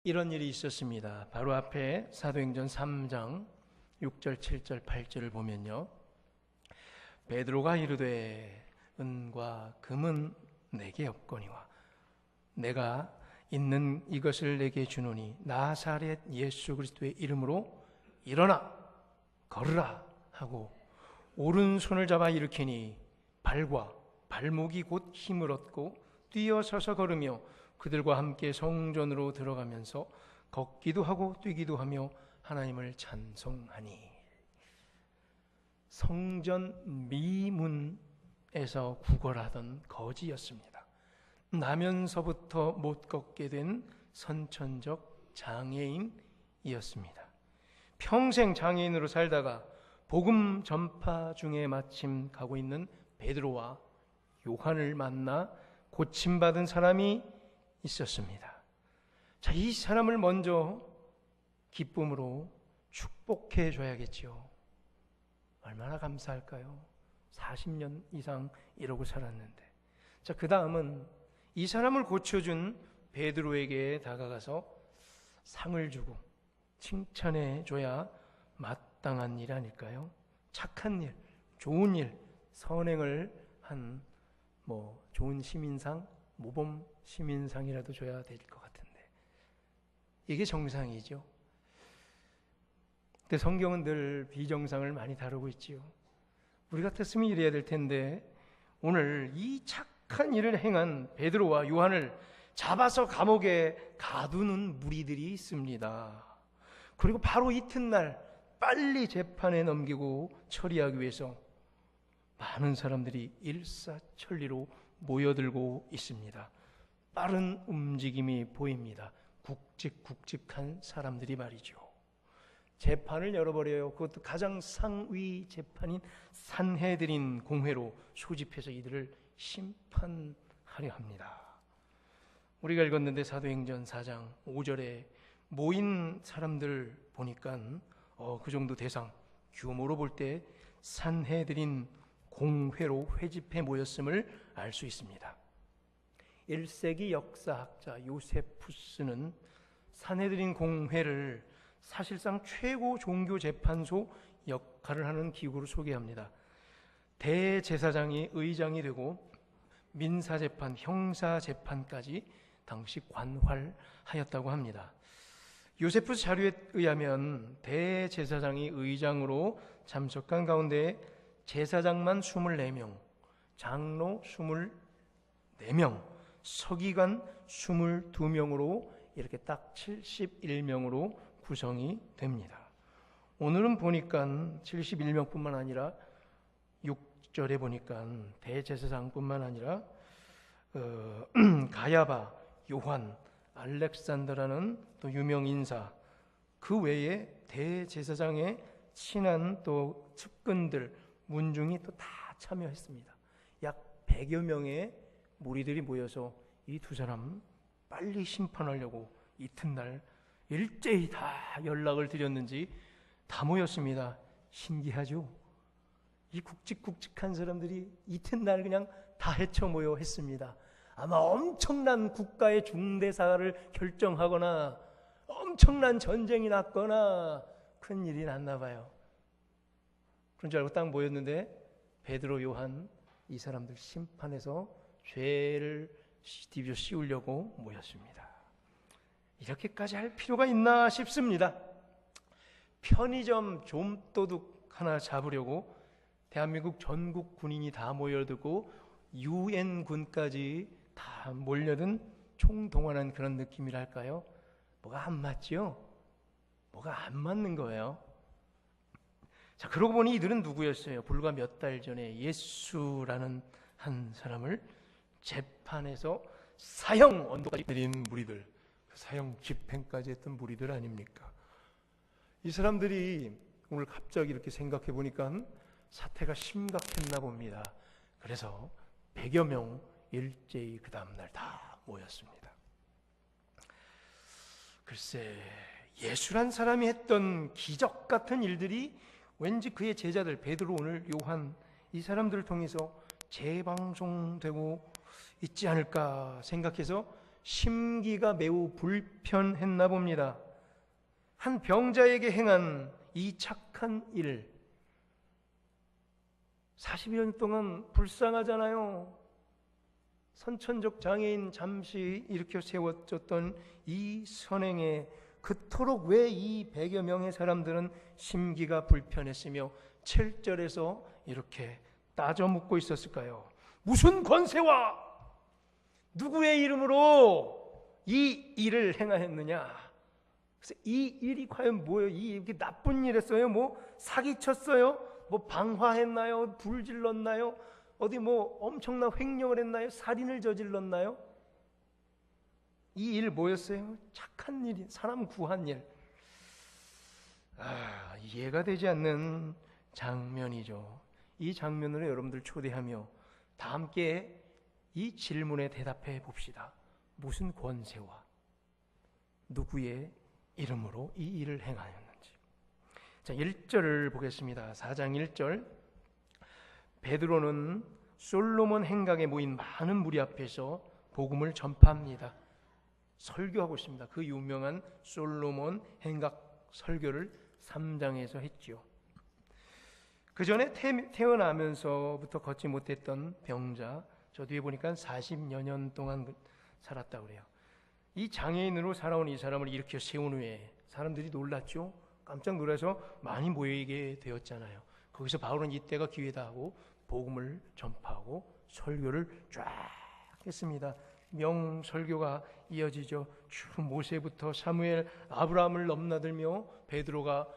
이런 일이 있었습니다. 바로 앞에 사도행전 3장 6절, 7절, 8절을 보면요, 베드로가 이르되 은과 금은 내게 없거니와 내가 있는 이것을 내게 주노니 나사렛 예수 그리스도의 이름으로 일어나 걸으라 하고 오른손을 잡아 일으키니 발과 발목이 곧 힘을 얻고 뛰어서서 걸으며 그들과 함께 성전으로 들어가면서 걷기도 하고 뛰기도 하며 하나님을 찬송하니. 성전 미문에서 구걸하던 거지였습니다. 나면서부터 못 걷게 된 선천적 장애인이었습니다. 평생 장애인으로 살다가 복음 전파 중에 마침 가고 있는 베드로와 요한을 만나 고침받은 사람이 있었습니다. 자, 이 사람을 먼저 기쁨으로 축복해 줘야겠죠. 얼마나 감사할까요? 40년 이상 이러고 살았는데. 자, 그 다음은 이 사람을 고쳐준 베드로에게 다가가서 상을 주고 칭찬해 줘야 마땅한 일 아닐까요? 착한 일, 좋은 일, 선행을 한 좋은 시민상, 모범 시민상이라도 줘야 될 것 같은데 이게 정상이죠. 근데 성경은 늘 비정상을 많이 다루고 있지요. 우리 같았으면 이래야 될 텐데 오늘 이 착한 일을 행한 베드로와 요한을 잡아서 감옥에 가두는 무리들이 있습니다. 그리고 바로 이튿날 빨리 재판에 넘기고 처리하기 위해서 많은 사람들이 일사천리로 모여들고 있습니다. 빠른 움직임이 보입니다. 굵직굵직한 사람들이 말이죠. 재판을 열어버려요. 그것도 가장 상위 재판인 산헤드린 공회로 소집해서 이들을 심판하려 합니다. 우리가 읽었는데 사도행전 4장 5절에 모인 사람들 보니까 그 정도 대상, 규모로 볼 때 산헤드린 공회로 회집해 모였음을 알 수 있습니다. 1세기 역사학자 요세푸스는 산헤드린 공회를 사실상 최고 종교재판소 역할을 하는 기구로 소개합니다. 대제사장이 의장이 되고 민사재판, 형사재판까지 당시 관할하였다고 합니다. 요세푸스 자료에 의하면 대제사장이 의장으로 참석한 가운데 제사장만 24명, 장로 24명, 서기관 22명으로 이렇게 딱 71명으로 구성이 됩니다. 오늘은 보니까 71명뿐만 아니라 6절에 보니까 대제사장뿐만 아니라 가야바, 요한, 알렉산더라는 또 유명 인사, 그 외에 대제사장의 친한 또 측근들, 문중이 또 다 참여했습니다. 약 100여 명의 무리들이 모여서 이 두 사람 빨리 심판하려고 이튿날 일제히 다 연락을 드렸는지 다 모였습니다. 신기하죠? 이 굵직굵직한 사람들이 이튿날 그냥 다 헤쳐 모여 했습니다. 아마 엄청난 국가의 중대사를 결정하거나 엄청난 전쟁이 났거나 큰 일이 났나 봐요. 그런 줄 알고 딱 모였는데 베드로, 요한 이 사람들 심판해서 죄를 뒤집어 씌우려고 모였습니다. 이렇게까지 할 필요가 있나 싶습니다. 편의점 좀도둑 하나 잡으려고 대한민국 전국 군인이 다 모여들고 유엔군까지 다 몰려든 총동원한 그런 느낌이랄까요? 뭐가 안 맞죠? 뭐가 안 맞는 거예요. 자, 그러고 보니 이들은 누구였어요? 불과 몇 달 전에 예수라는 한 사람을 재판에서 사형 언도까지 내린 무리들, 사형 집행까지 했던 무리들 아닙니까? 이 사람들이 오늘 갑자기 이렇게 생각해 보니까 사태가 심각했나 봅니다. 그래서 100여 명 일제히 그 다음날 다 모였습니다. 글쎄, 예수란 사람이 했던 기적 같은 일들이 왠지 그의 제자들 베드로, 오늘 요한, 이 사람들을 통해서 재방송되고 있지 않을까 생각해서 심기가 매우 불편했나 봅니다. 한 병자에게 행한 이 착한 일, 40여 년 동안 불쌍하잖아요. 선천적 장애인 잠시 일으켜 세워졌던 이 선행에 그토록 왜 이 100여 명의 사람들은 심기가 불편했으며 7절에서 이렇게 따져 묻고 있었을까요? 무슨 권세와 누구의 이름으로 이 일을 행하였느냐? 그래서 이 일이 과연 뭐예요? 이게 나쁜 일 했어요? 뭐 사기쳤어요? 뭐 방화했나요? 불질렀나요? 어디 뭐 엄청난 횡령을 했나요? 살인을 저질렀나요? 이 일 뭐였어요? 착한 일, 사람 구한 일. 이해가 되지 않는 장면이죠. 이 장면으로 여러분들 초대하며 다 함께 이 질문에 대답해 봅시다. 무슨 권세와 누구의 이름으로 이 일을 행하였는지. 자, 1절을 보겠습니다. 4장 1절. 베드로는 솔로몬 행각에 모인 많은 무리 앞에서 복음을 전파합니다. 설교하고 있습니다. 그 유명한 솔로몬 행각 설교를 3장에서 했죠. 그 전에 태어나면서부터 걷지 못했던 병자, 저 뒤에 보니까 40여 년 동안 살았다고 그래요. 이 장애인으로 살아온 이 사람을 일으켜 세운 후에 사람들이 놀랐죠. 깜짝 놀라서 많이 모이게 되었잖아요. 거기서 바울은 이때가 기회다 하고 복음을 전파하고 설교를 쫙 했습니다. 명설교가 이어지죠. 쭉 모세부터 사무엘, 아브라함을 넘나들며 베드로가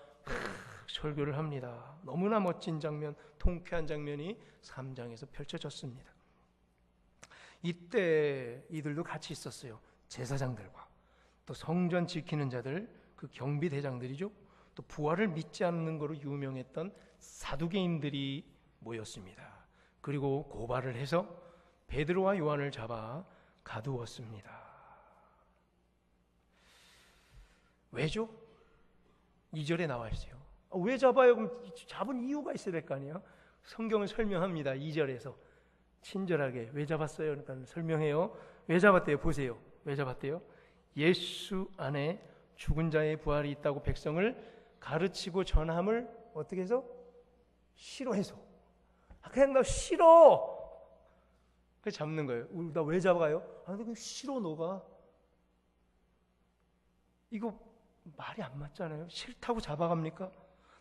설교를 합니다. 너무나 멋진 장면, 통쾌한 장면이 3장에서 펼쳐졌습니다. 이때 이들도 같이 있었어요. 제사장들과 또 성전 지키는 자들, 그 경비대장들이죠. 또 부활을 믿지 않는 것으로 유명했던 사두개인들이 모였습니다. 그리고 고발을 해서 베드로와 요한을 잡아 가두었습니다. 왜죠? 2절에 나와 있어요. 왜 잡아요? 그럼 잡은 이유가 있어야 될 거 아니에요? 성경은 설명합니다. 2절에서 친절하게 왜 잡았어요? 그러니까 설명해요. 왜 잡았대요? 보세요. 왜 잡았대요? 예수 안에 죽은 자의 부활이 있다고 백성을 가르치고 전함을 어떻게 해서? 싫어해서. 그냥 나 싫어. 그래서 잡는 거예요. 나 왜 잡아요? 근데 싫어 너가. 이거 말이 안 맞잖아요. 싫다고 잡아갑니까?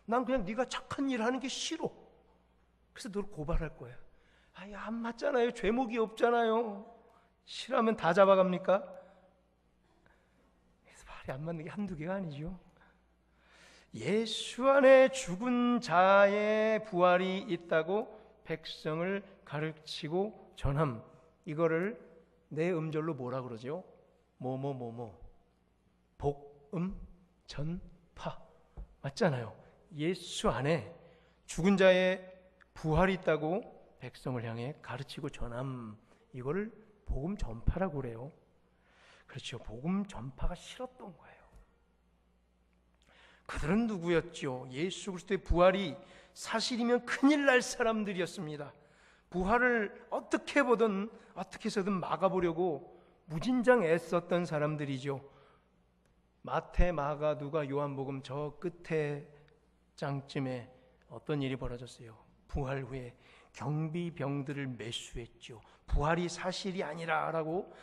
난 그냥 네가 착한 일 하는 게 싫어. 그래서 너를 고발할 거야. 안 맞잖아요. 죄목이 없잖아요. 싫어하면 다 잡아갑니까? 그래서 말이 안 맞는 게 한두 개가 아니죠. 예수 안에 죽은 자의 부활이 있다고 백성을 가르치고 전함. 이거를 내 음절로 뭐라 그러죠? 복음 전파. 맞잖아요. 예수 안에 죽은 자의 부활이 있다고 백성을 향해 가르치고 전함. 이거를 복음 전파라고 그래요. 그렇죠. 복음 전파가 싫었던 거예요. 그들은 누구였죠? 예수 그리스도의 부활이 사실이면 큰일 날 사람들이었습니다. 부활을 어떻게 보든 어떻게 해서든 막아보려고 무진장 애썼던 사람들이죠. 마태, 마가, 누가, 요한복음 저 끝에 장쯤에 어떤 일이 벌어졌어요? 부활 후에 경비병들을 매수했죠. 부활이 사실이 아니라라고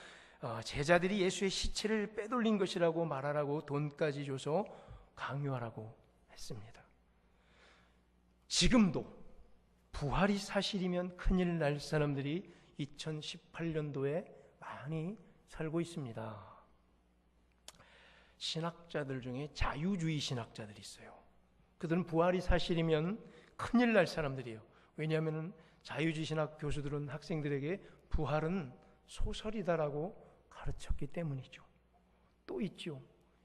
제자들이 예수의 시체를 빼돌린 것이라고 말하라고 돈까지 줘서 강요하라고 했습니다. 지금도 부활이 사실이면 큰일 날 사람들이 2018년도에 많이 살고 있습니다. 신학자들 중에 자유주의 신학자들이 있어요. 그들은 부활이 사실이면 큰일 날 사람들이에요. 왜냐하면 자유주의 신학 교수들은 학생들에게 부활은 소설이다라고 가르쳤기 때문이죠. 또 있죠.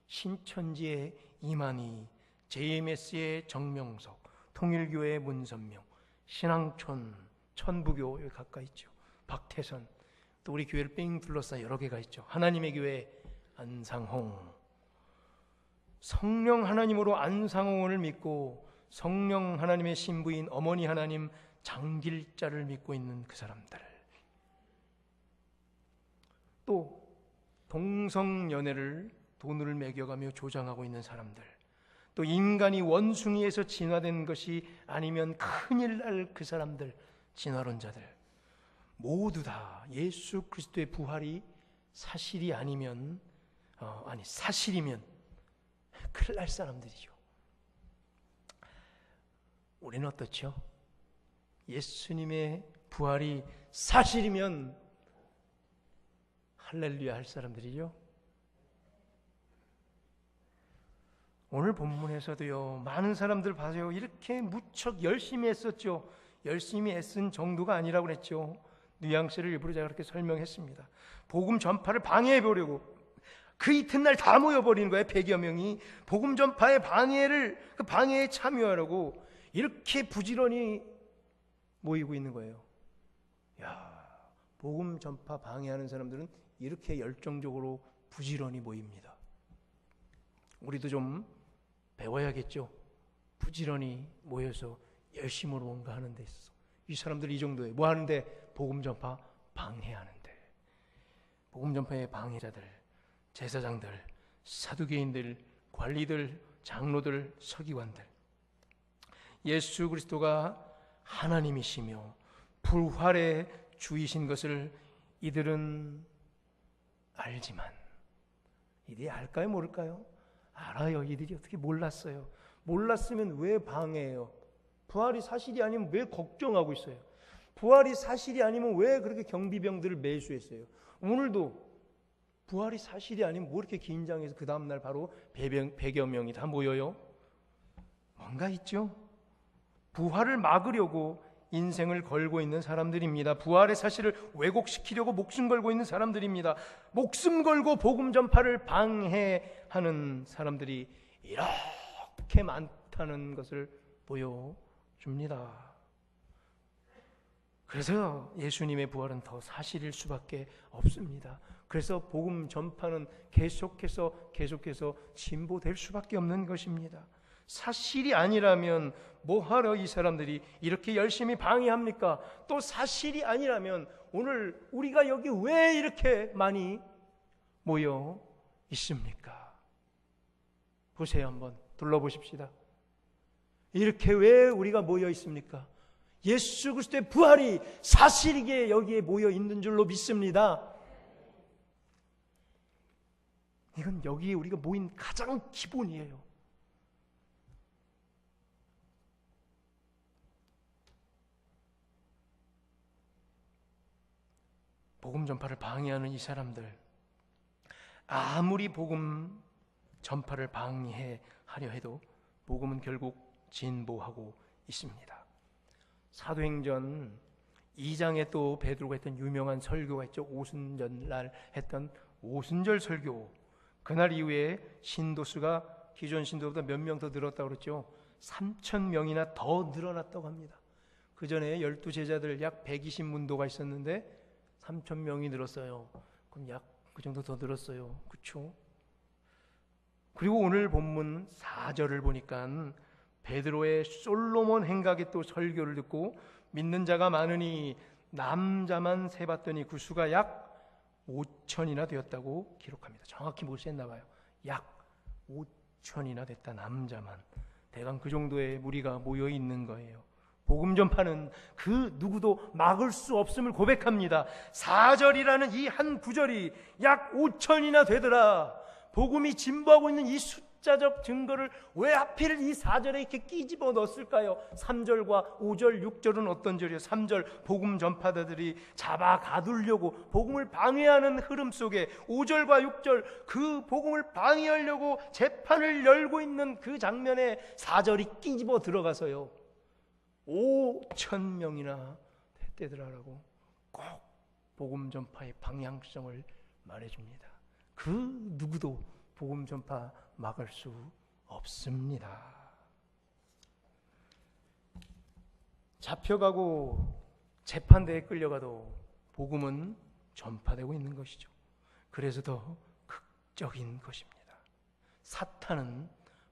신천지의 이만희, JMS의 정명석, 통일교의 문선명, 신앙촌, 천부교 여기 가까이 있죠. 박태선, 또 우리 교회를 뺑 둘러싸 여러 개가 있죠. 하나님의 교회 안상홍. 성령 하나님으로 안상홍을 믿고 성령 하나님의 신부인 어머니 하나님 장길자를 믿고 있는 그 사람들. 또 동성연애를 돈을 매겨가며 조장하고 있는 사람들, 또 인간이 원숭이에서 진화된 것이 아니면 큰일 날 그 사람들, 진화론자들, 모두 다 예수 그리스도의 부활이 사실이 아니면 사실이면 큰일 날 사람들이죠. 우리는 어떻죠? 예수님의 부활이 사실이면 할렐루야 할 사람들이죠. 오늘 본문에서도요, 많은 사람들 봐요. 이렇게 무척 열심히 했었죠. 열심히 애쓴 정도가 아니라고 그랬죠. 뉘앙스를 일부러 제가 그렇게 설명했습니다. 복음 전파를 방해해 보려고 그 이튿날 다 모여버리는 거예요. 100여 명이 복음 전파의 그 방해에 참여하려고 이렇게 부지런히 모이고 있는 거예요. 야, 복음 전파 방해하는 사람들은 이렇게 열정적으로 부지런히 모입니다. 우리도 좀 배워야겠죠. 부지런히 모여서 열심으로 뭔가 하는 데 있어서 이 사람들이 이 정도예요. 뭐 하는데? 복음 전파 방해하는데. 복음 전파의 방해자들, 제사장들, 사두개인들, 관리들, 장로들, 서기관들, 예수 그리스도가 하나님이시며 부활의 주이신 것을 이들은 알지만, 이들이 알까요 모를까요? 알아요. 이들이 어떻게 몰랐어요? 몰랐으면 왜 방해해요? 부활이 사실이 아니면 왜 걱정하고 있어요? 부활이 사실이 아니면 왜 그렇게 경비병들을 매수했어요? 오늘도 부활이 사실이 아니면 뭐 이렇게 긴장해서 그 다음날 바로 100여 명이 다 모여요? 뭔가 있죠? 부활을 막으려고 인생을 걸고 있는 사람들입니다. 부활의 사실을 왜곡시키려고 목숨 걸고 있는 사람들입니다. 목숨 걸고 복음 전파를 방해하는 사람들이 이렇게 많다는 것을 보여줍니다. 그래서 예수님의 부활은 더 사실일 수밖에 없습니다. 그래서 복음 전파는 계속해서 진보될 수밖에 없는 것입니다. 사실이 아니라면 뭐하러 이 사람들이 이렇게 열심히 방해합니까? 또 사실이 아니라면 오늘 우리가 여기 왜 이렇게 많이 모여 있습니까? 보세요. 한번 둘러보십시다. 이렇게 왜 우리가 모여 있습니까? 예수 그리스도의 부활이 사실이기에 여기에 모여 있는 줄로 믿습니다. 이건 여기에 우리가 모인 가장 기본이에요. 복음 전파를 방해하는 이 사람들, 아무리 복음 전파를 방해하려 해도 복음은 결국 진보하고 있습니다. 사도행전 2장에 또 베드로가 했던 유명한 설교가 있죠. 오순절날 했던 오순절 설교. 그날 이후에 신도수가 기존 신도보다 몇 명 더 늘었다고 그랬죠. 3,000명이나 더 늘어났다고 합니다. 그 전에 12제자들 약 120문도가 있었는데 3,000명이 늘었어요. 그럼 약 그 정도 더 늘었어요. 그렇죠? 그리고 오늘 본문 4절을 보니까 베드로의 솔로몬 행각의 또 설교를 듣고 믿는 자가 많으니 남자만 세봤더니 그 수가 약 5천이나 되었다고 기록합니다. 정확히 모르셨나 봐요. 약 5천이나 됐다. 남자만. 대강 그 정도의 무리가 모여 있는 거예요. 복음 전파는 그 누구도 막을 수 없음을 고백합니다. 4절이라는 이 한 구절이 약 5천이나 되더라. 복음이 진보하고 있는 이 숫자적 증거를 왜 하필 이 4절에 이렇게 끼집어 넣었을까요? 3절과 5절, 6절은 어떤 절이에요? 3절 복음 전파자들이 잡아 가두려고 복음을 방해하는 흐름 속에 5절과 6절 그 복음을 방해하려고 재판을 열고 있는 그 장면에 4절이 끼집어 들어가서요 5,000명이나 됐대더라라고 꼭 복음 전파의 방향성을 말해줍니다. 그 누구도 복음 전파 막을 수 없습니다. 잡혀가고 재판대에 끌려가도 복음은 전파되고 있는 것이죠. 그래서 더 극적인 것입니다. 사탄은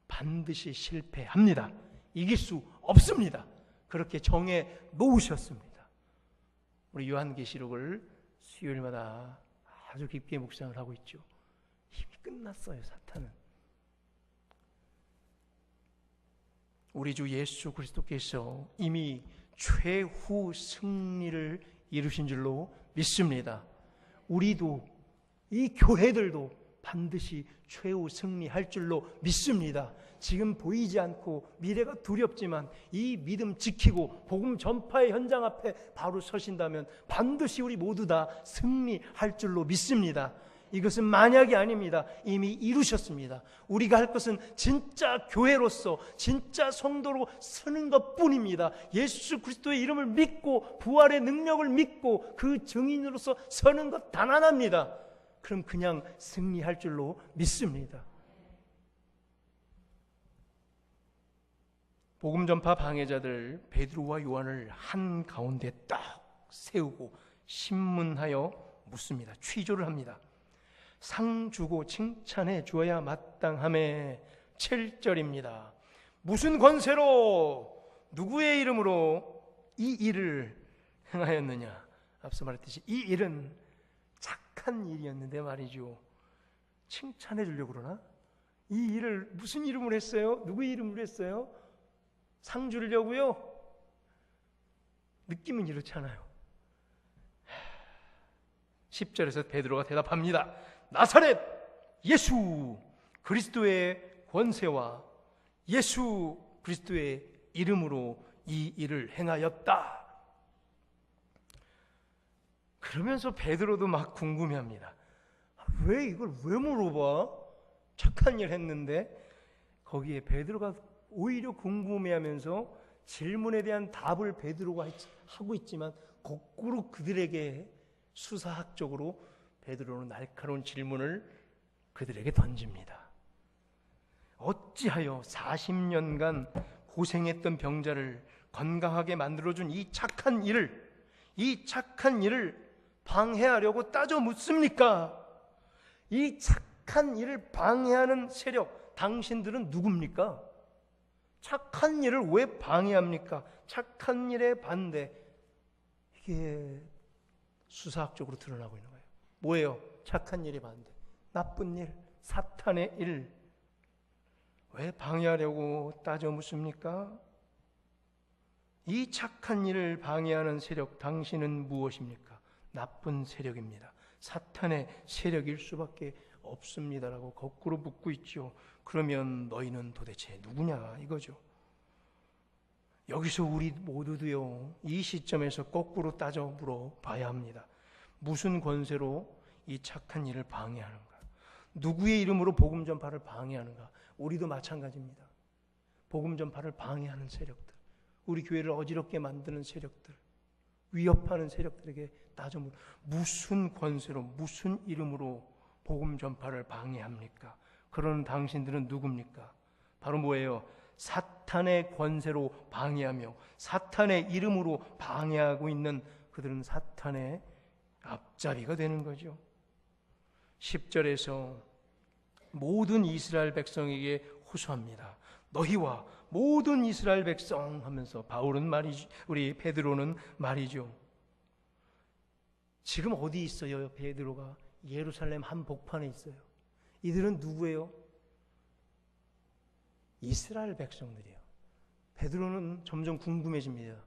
반드시 실패합니다. 이길 수 없습니다. 그렇게 정해 놓으셨습니다. 우리 요한계시록을 수요일마다 아주 깊게 묵상을 하고 있죠. 끝났어요, 사탄은. 우리 주 예수 그리스도께서 이미 최후 승리를 이루신 줄로 믿습니다. 우리도, 이 교회들도 반드시 최후 승리할 줄로 믿습니다. 지금 보이지 않고 미래가 두렵지만 이 믿음 지키고 복음 전파의 현장 앞에 바로 서신다면 반드시 우리 모두 다 승리할 줄로 믿습니다. 이것은 만약이 아닙니다. 이미 이루셨습니다. 우리가 할 것은 진짜 교회로서 진짜 성도로 서는 것뿐입니다. 예수 그리스도의 이름을 믿고 부활의 능력을 믿고 그 증인으로서 서는 것 단 하나입니다. 그럼 그냥 승리할 줄로 믿습니다. 복음 전파 방해자들 베드로와 요한을 한 가운데 딱 세우고 신문하여 묻습니다. 취조를 합니다. 상 주고 칭찬해 주어야 마땅하매 7절입니다. 무슨 권세로 누구의 이름으로 이 일을 행하였느냐. 앞서 말했듯이 이 일은 착한 일이었는데 말이죠. 칭찬해 주려고 그러나? 이 일을 무슨 이름으로 했어요? 누구의 이름으로 했어요? 상 주려고요? 느낌은 이렇잖아요. 10절에서 베드로가 대답합니다. 나사렛 예수 그리스도의 권세와 예수 그리스도의 이름으로 이 일을 행하였다. 그러면서 베드로도 막 궁금해합니다. 왜 이걸 왜 물어봐? 착한 일 했는데. 거기에 베드로가 오히려 궁금해하면서 질문에 대한 답을 베드로가 하고 있지만 거꾸로 그들에게 수사학적으로 베드로는 날카로운 질문을 그들에게 던집니다. 어찌하여 40년간 고생했던 병자를 건강하게 만들어준 이 착한 일을 방해하려고 따져 묻습니까? 이 착한 일을 방해하는 세력, 당신들은 누굽니까? 착한 일을 왜 방해합니까? 착한 일에 반대. 이게 수사학적으로 드러나고 있는 거예요. 뭐예요? 착한 일에 반대. 나쁜 일, 사탄의 일. 왜 방해하려고 따져 묻습니까? 이 착한 일을 방해하는 세력, 당신은 무엇입니까? 나쁜 세력입니다. 사탄의 세력일 수밖에 없습니다라고 거꾸로 묻고 있죠. 그러면 너희는 도대체 누구냐 이거죠. 여기서 우리 모두도요, 이 시점에서 거꾸로 따져 물어봐야 합니다. 무슨 권세로 이 착한 일을 방해하는가? 누구의 이름으로 복음 전파를 방해하는가? 우리도 마찬가지입니다. 복음 전파를 방해하는 세력들, 우리 교회를 어지럽게 만드는 세력들, 위협하는 세력들에게 따져 물어. 무슨 권세로, 무슨 이름으로 복음 전파를 방해합니까? 그런 당신들은 누굽니까? 바로 뭐예요? 사탄의 권세로 방해하며 사탄의 이름으로 방해하고 있는 그들은 사탄의 앞잡이가 되는 거죠. 10절에서 모든 이스라엘 백성에게 호소합니다. 너희와 모든 이스라엘 백성 하면서 바울은 말이죠. 우리 베드로는 말이죠. 지금 어디 있어요? 베드로가 예루살렘 한복판에 있어요. 이들은 누구예요? 이스라엘 백성들이에요. 베드로는 점점 궁금해집니다.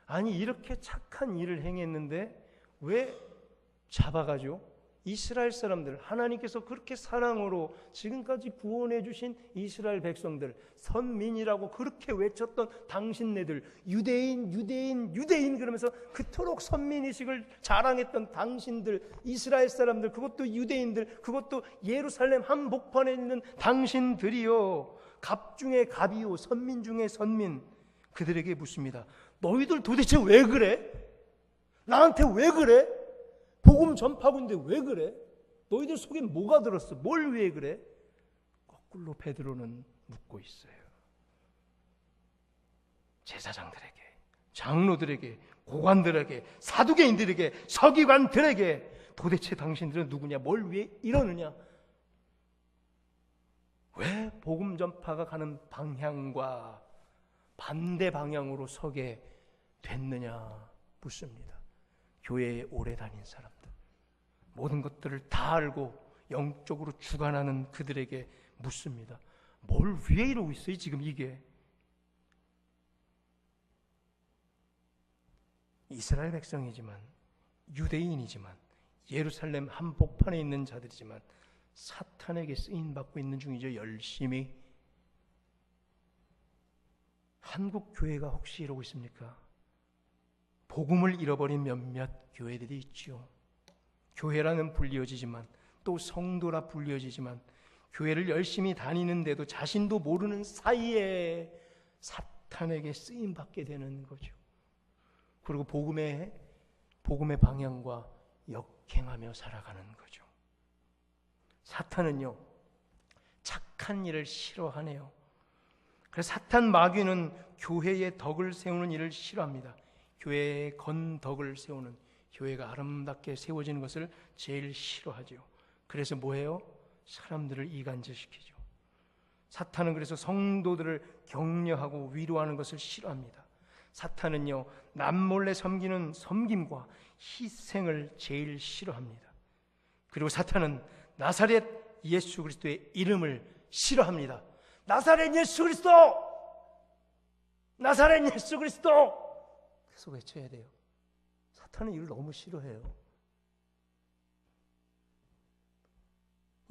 아니 이렇게 착한 일을 행했는데 왜 잡아가죠? 이스라엘 사람들, 하나님께서 그렇게 사랑으로 지금까지 구원해 주신 이스라엘 백성들, 선민이라고 그렇게 외쳤던 당신네들, 유대인 그러면서 그토록 선민의식을 자랑했던 당신들, 이스라엘 사람들, 그것도 유대인들, 그것도 예루살렘 한복판에 있는 당신들이요, 갑 중에 갑이요, 선민 중에 선민. 그들에게 묻습니다. 너희들 도대체 왜 그래? 나한테 왜 그래? 복음 전파하고 있는데 왜 그래? 너희들 속에 뭐가 들었어? 뭘 왜 그래? 거꾸로 베드로는 묻고 있어요. 제사장들에게, 장로들에게, 고관들에게, 사두개인들에게, 서기관들에게 도대체 당신들은 누구냐? 뭘 왜 이러느냐? 왜 복음 전파가 가는 방향과 반대 방향으로 서게 됐느냐 묻습니다. 교회에 오래 다닌 사람들, 모든 것들을 다 알고 영적으로 주관하는 그들에게 묻습니다. 뭘 왜 이러고 있어요 지금 이게? 이스라엘 백성이지만, 유대인이지만, 예루살렘 한복판에 있는 자들이지만 사탄에게 쓰임받고 있는 중이죠. 열심히. 한국 교회가 혹시 이러고 있습니까? 복음을 잃어버린 몇몇 교회들이 있죠. 교회라는 불리어지지만, 또 성도라 불리어지지만, 교회를 열심히 다니는데도 자신도 모르는 사이에 사탄에게 쓰임받게 되는 거죠. 그리고 복음의 방향과 역행하며 살아가는 거죠. 사탄은요, 착한 일을 싫어하네요. 그래서 사탄 마귀는 교회의 덕을 세우는 일을 싫어합니다. 교회의 건덕을 세우는, 교회가 아름답게 세워지는 것을 제일 싫어하죠. 그래서 뭐예요? 사람들을 이간질시키죠. 사탄은 그래서 성도들을 격려하고 위로하는 것을 싫어합니다. 사탄은요, 남몰래 섬기는 섬김과 희생을 제일 싫어합니다. 그리고 사탄은 나사렛 예수 그리스도의 이름을 싫어합니다. 나사렛 예수 그리스도! 나사렛 예수 그리스도! 계속 외쳐야 돼요. 사탄은 이를 너무 싫어해요.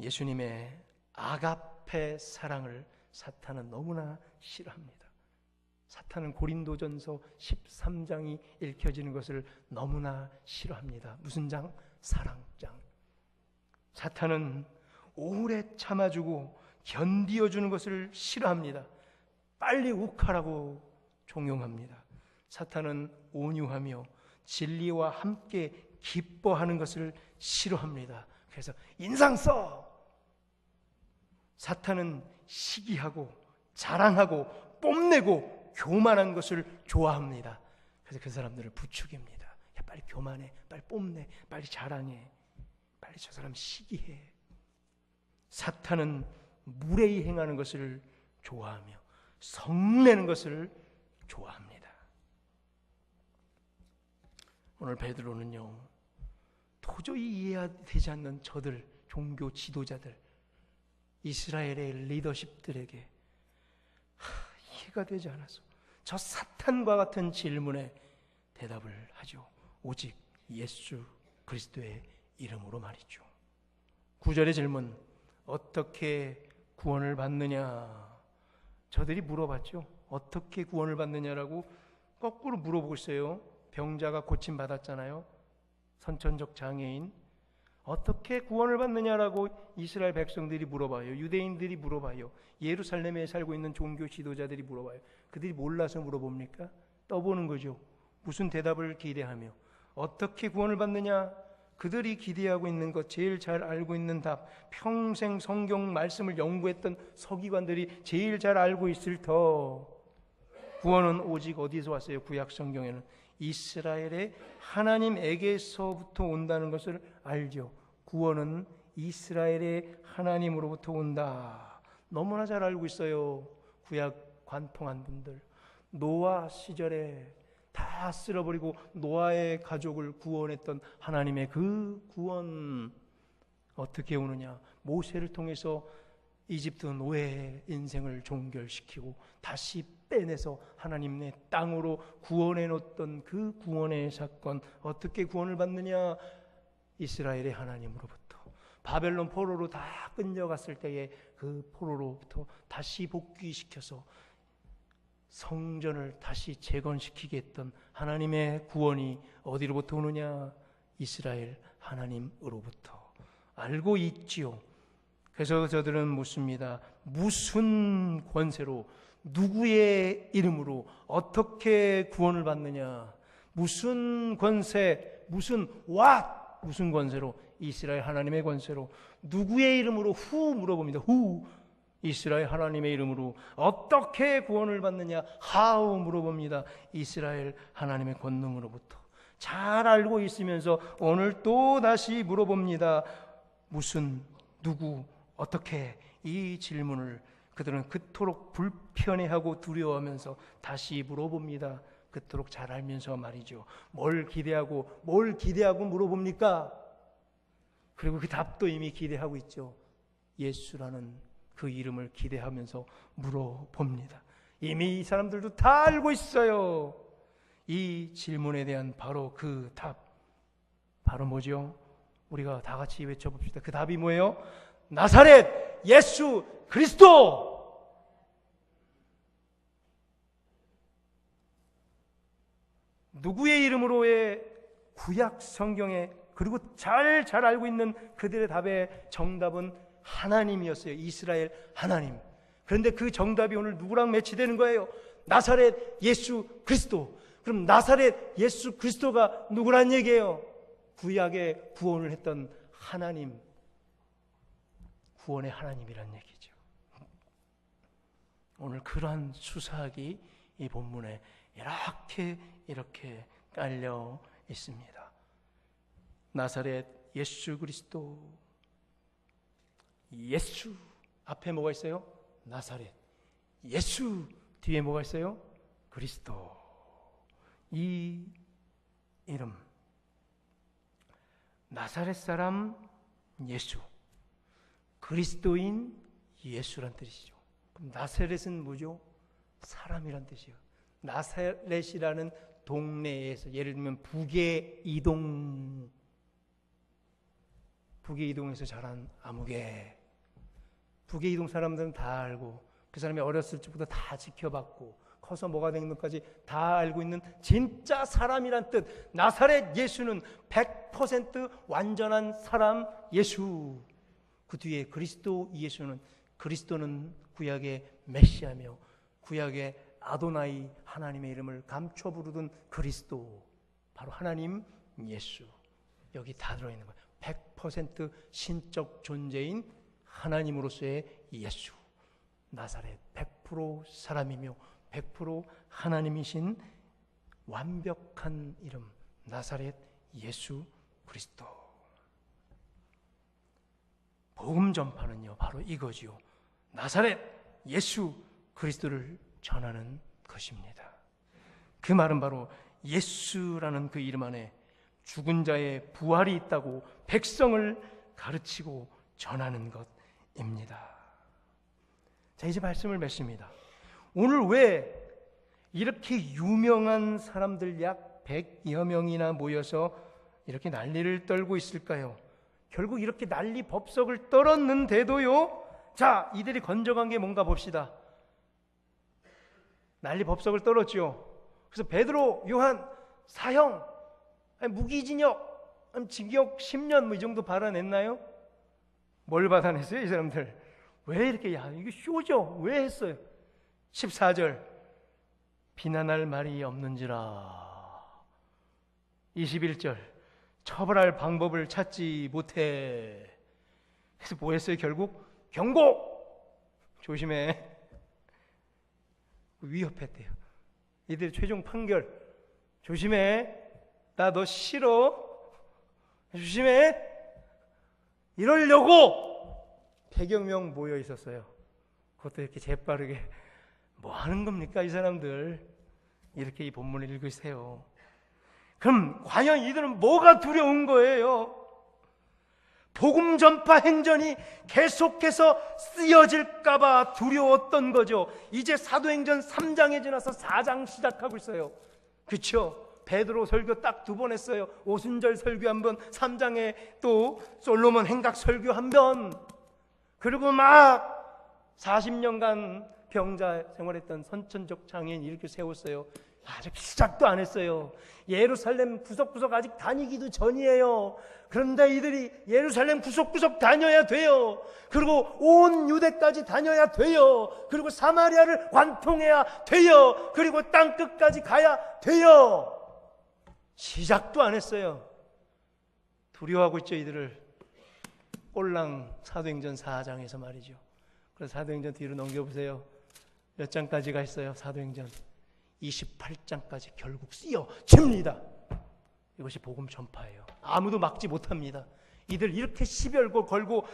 예수님의 아가페 사랑을 사탄은 너무나 싫어합니다. 사탄은 고린도전서 13장이 읽혀지는 것을 너무나 싫어합니다. 무슨 장? 사랑장. 사탄은 오래 참아주고 견디어주는 것을 싫어합니다. 빨리 욱하라고 종용합니다. 사탄은 온유하며 진리와 함께 기뻐하는 것을 싫어합니다. 그래서 인상 써! 사탄은 시기하고 자랑하고 뽐내고 교만한 것을 좋아합니다. 그래서 그 사람들을 부추깁니다. 야, 빨리 교만해, 빨리 뽐내, 빨리 자랑해, 빨리 저 사람 시기해. 사탄은 무례히 행하는 것을 좋아하며 성내는 것을 좋아합니다. 오늘 베드로는요, 도저히 이해되지 않는 저들, 종교 지도자들, 이스라엘의 리더십들에게 이해가 되지 않아서 저 사탄과 같은 질문에 대답을 하죠. 오직 예수 그리스도의 이름으로 말이죠. 9절의 질문, 어떻게 구원을 받느냐? 저들이 물어봤죠. 어떻게 구원을 받느냐라고 거꾸로 물어보고 있어요. 병자가 고침받았잖아요. 선천적 장애인. 어떻게 구원을 받느냐라고 이스라엘 백성들이 물어봐요. 유대인들이 물어봐요. 예루살렘에 살고 있는 종교 지도자들이 물어봐요. 그들이 몰라서 물어봅니까? 떠보는 거죠. 무슨 대답을 기대하며. 어떻게 구원을 받느냐? 그들이 기대하고 있는 것, 제일 잘 알고 있는 답, 평생 성경 말씀을 연구했던 서기관들이 제일 잘 알고 있을 터. 구원은 오직 어디서 왔어요? 구약 성경에는 이스라엘의 하나님에게서부터 온다는 것을 알죠. 구원은 이스라엘의 하나님으로부터 온다. 너무나 잘 알고 있어요. 구약 관통한 분들. 노아 시절에 다 쓸어버리고 노아의 가족을 구원했던 하나님의 그 구원 어떻게 오느냐? 모세를 통해서 이집트 노예의 인생을 종결시키고 다시 빼내서 하나님의 땅으로 구원해 놓던 그 구원의 사건, 어떻게 구원을 받느냐? 이스라엘의 하나님으로부터. 바벨론 포로로 다 끌려갔을 때에 그 포로로부터 다시 복귀시켜서 성전을 다시 재건시키게 했던 하나님의 구원이 어디로부터 오느냐? 이스라엘 하나님으로부터. 알고 있지요. 그래서 저들은 묻습니다. 무슨 권세로, 누구의 이름으로 어떻게 구원을 받느냐? 무슨 권세, 무슨 무슨 권세로? 이스라엘 하나님의 권세로. 누구의 이름으로? 후 물어봅니다. 후. 이스라엘 하나님의 이름으로. 어떻게 구원을 받느냐? 하우 물어봅니다. 이스라엘 하나님의 권능으로부터. 잘 알고 있으면서 오늘 또 다시 물어봅니다. 무슨, 누구, 어떻게? 이 질문을 그들은 그토록 불편해하고 두려워하면서 다시 물어봅니다. 그토록 잘 알면서 말이죠. 뭘 기대하고 물어봅니까? 그리고 그 답도 이미 기대하고 있죠. 예수라는 그 이름을 기대하면서 물어봅니다. 이미 이 사람들도 다 알고 있어요. 이 질문에 대한 바로 그 답, 바로 뭐죠? 우리가 다 같이 외쳐봅시다. 그 답이 뭐예요? 나사렛 예수 그리스도! 누구의 이름으로의 구약 성경에, 그리고 잘 알고 있는 그들의 답의 정답은 하나님이었어요. 이스라엘 하나님. 그런데 그 정답이 오늘 누구랑 매치되는 거예요? 나사렛 예수 그리스도. 그럼 나사렛 예수 그리스도가 누구란 얘기예요? 구약에 구원을 했던 하나님, 구원의 하나님이란 얘기죠. 오늘 그러한 수사학이 이 본문에 이렇게 깔려 있습니다. 나사렛 예수 그리스도. 예수 앞에 뭐가 있어요? 나사렛. 예수 뒤에 뭐가 있어요? 그리스도. 이 이름, 나사렛 사람 예수, 그리스도인 예수란 뜻이죠. 그럼 나사렛은 뭐죠? 사람이란 뜻이에요. 나사렛이라는 동네에서, 예를 들면 북에 이동에서 자란 아무개. 북에 이동 사람들은 다 알고, 그 사람이 어렸을 적부터 다 지켜봤고, 커서 뭐가 되는 것까지 다 알고 있는 진짜 사람이란 뜻. 나사렛 예수는 100% 완전한 사람 예수. 그 뒤에 그리스도 예수는, 그리스도는 구약의 메시아며 구약의 아도나이, 하나님의 이름을 감춰 부르던 그리스도, 바로 하나님 예수. 여기 다 들어있는 거예요. 100% 신적 존재인 하나님으로서의 예수. 나사렛 100% 사람이며 100% 하나님이신 완벽한 이름, 나사렛 예수 그리스도. 복음 전파는요, 바로 이거지요. 나사렛 예수 그리스도를 전하는 것입니다. 그 말은 바로 예수라는 그 이름 안에 죽은 자의 부활이 있다고 백성을 가르치고 전하는 것입니다. 자, 이제 말씀을 맺습니다. 오늘 왜 이렇게 유명한 사람들 약 100여 명이나 모여서 이렇게 난리를 떨고 있을까요? 결국 이렇게 난리 법석을 떨었는데도요, 자, 이들이 건져간 게 뭔가 봅시다. 난리 법석을 떨었죠. 그래서 베드로, 요한 사형, 무기징역, 징역 10년 뭐 이 정도 받아냈나요? 뭘 받아냈어요, 이 사람들? 왜 이렇게, 이게 쇼죠? 왜 했어요? 14절, 비난할 말이 없는지라. 21절, 처벌할 방법을 찾지 못해. 그래서 뭐 했어요? 결국 경고! 조심해. 위협했대요. 이들의 최종 판결, 조심해. 나 너 싫어. 조심해. 이러려고 100여 명 모여 있었어요. 그것도 이렇게 재빠르게. 뭐 하는 겁니까, 이 사람들? 이렇게 이 본문을 읽으세요. 그럼 과연 이들은 뭐가 두려운 거예요? 복음 전파 행전이 계속해서 쓰여질까봐 두려웠던 거죠. 이제 사도행전 3장에 지나서 4장 시작하고 있어요. 그렇죠? 베드로 설교 딱 2번 했어요. 오순절 설교 1번, 3장에 또 솔로몬 행각 설교 1번. 그리고 막 40년간 병자 생활했던 선천적 장애인 이렇게 세웠어요. 아직 시작도 안 했어요. 예루살렘 구석구석 아직 다니기도 전이에요. 그런데 이들이 예루살렘 구석구석 다녀야 돼요. 그리고 온 유대까지 다녀야 돼요. 그리고 사마리아를 관통해야 돼요. 그리고 땅끝까지 가야 돼요. 시작도 안 했어요. 두려워하고 있죠, 이들을. 꼴랑 사도행전 4장에서 말이죠. 그래서 사도행전 뒤로 넘겨보세요. 몇 장까지가 있어요? 사도행전 28장까지 결국 쓰여집니다. 이것이 복음 전파예요. 아무도 막지 못합니다. 이들 이렇게 시별고 걸고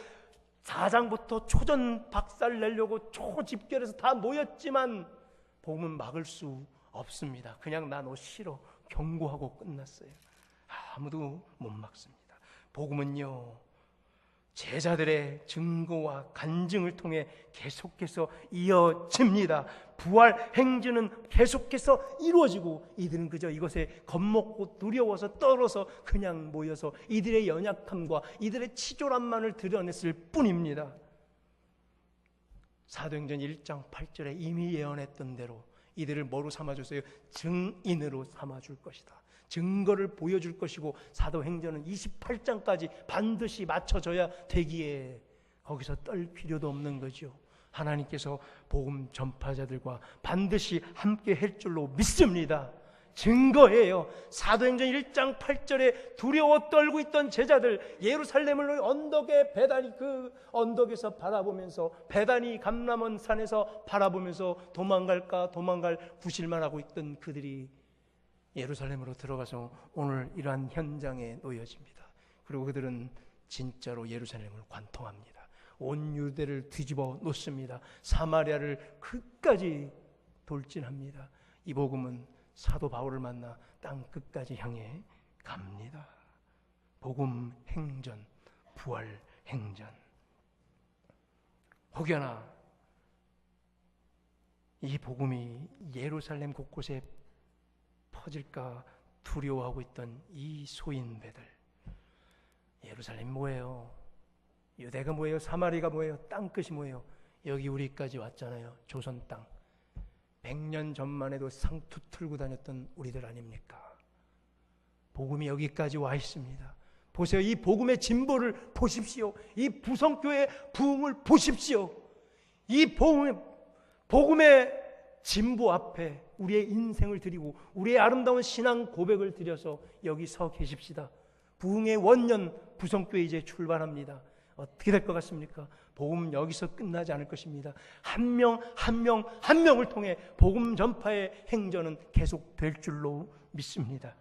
4장부터 초전 박살 내려고 초집결해서 다 모였지만 복음은 막을 수 없습니다. 그냥 나 너 싫어 경고하고 끝났어요. 아무도 못 막습니다. 복음은요, 제자들의 증거와 간증을 통해 계속해서 이어집니다. 부활 행진은 계속해서 이루어지고 이들은 그저 이것에 겁먹고 두려워서 떨어서 그냥 모여서 이들의 연약함과 이들의 치졸함만을 드러냈을 뿐입니다. 사도행전 1장 8절에 이미 예언했던 대로 이들을 뭐로 삼아줬어요? 증인으로 삼아줄 것이다. 증거를 보여줄 것이고 사도행전은 28장까지 반드시 맞춰져야 되기에 거기서 떨 필요도 없는 거죠. 하나님께서 복음 전파자들과 반드시 함께 할 줄로 믿습니다. 증거예요. 사도행전 1장 8절에 두려워 떨고 있던 제자들, 예루살렘을 언덕에 베다니, 그 언덕에서 바라보면서, 베다니 감람원 산에서 바라보면서 도망갈 구실만 하고 있던 그들이 예루살렘으로 들어가서 오늘 이러한 현장에 놓여집니다. 그리고 그들은 진짜로 예루살렘을 관통합니다. 온 유대를 뒤집어 놓습니다. 사마리아를 끝까지 돌진합니다. 이 복음은 사도 바울을 만나 땅 끝까지 향해 갑니다. 복음 행전, 부활 행전. 혹여나 이 복음이 예루살렘 곳곳에 퍼질까 두려워하고 있던 이 소인배들, 예루살렘 뭐예요? 유대가 뭐예요? 사마리아가 뭐예요? 땅끝이 뭐예요? 여기 우리까지 왔잖아요. 조선 땅. 100년 전만 해도 상투 틀고 다녔던 우리들 아닙니까? 복음이 여기까지 와 있습니다. 보세요. 이 복음의 진보를 보십시오. 이 부성교회의 부흥을 보십시오. 이 복음의 진보 앞에 우리의 인생을 드리고 우리의 아름다운 신앙 고백을 드려서 여기 서 계십시다. 부흥의 원년 부성교회 이제 출발합니다. 어떻게 될 것 같습니까? 복음 여기서 끝나지 않을 것입니다. 한 명을 통해 복음 전파의 행전은 계속될 줄로 믿습니다.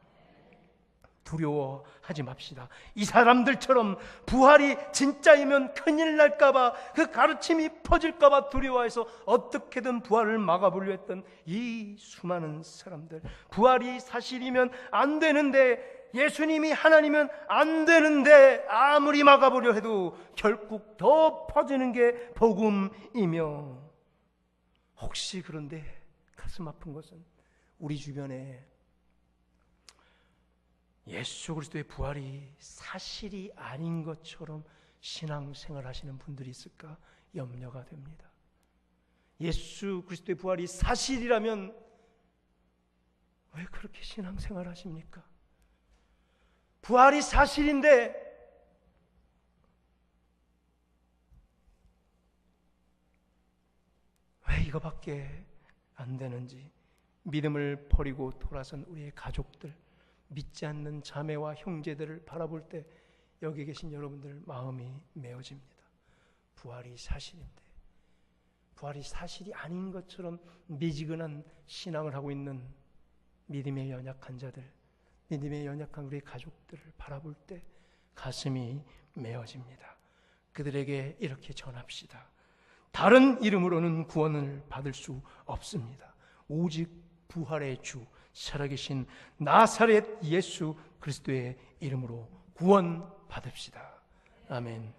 두려워하지 맙시다. 이 사람들처럼 부활이 진짜이면 큰일 날까봐, 그 가르침이 퍼질까봐 두려워해서 어떻게든 부활을 막아보려 했던 이 수많은 사람들, 부활이 사실이면 안 되는데, 예수님이 하나님이면 안 되는데 아무리 막아보려 해도 결국 더 퍼지는 게 복음이며, 혹시 그런데 가슴 아픈 것은 우리 주변에 예수 그리스도의 부활이 사실이 아닌 것처럼 신앙생활 하시는 분들이 있을까 염려가 됩니다. 예수 그리스도의 부활이 사실이라면 왜 그렇게 신앙생활 하십니까? 부활이 사실인데 왜 이거밖에 안 되는지, 믿음을 버리고 돌아선 우리의 가족들, 믿지 않는 자매와 형제들을 바라볼 때 여기 계신 여러분들 마음이 메어집니다. 부활이 사실인데, 부활이 사실이 아닌 것처럼 미지근한 신앙을 하고 있는 믿음의 연약한 자들, 믿음의 연약한 우리 가족들을 바라볼 때 가슴이 메어집니다. 그들에게 이렇게 전합시다. 다른 이름으로는 구원을 받을 수 없습니다. 오직 부활의 주, 살아계신 나사렛 예수 그리스도의 이름으로 구원 받읍시다. 아멘.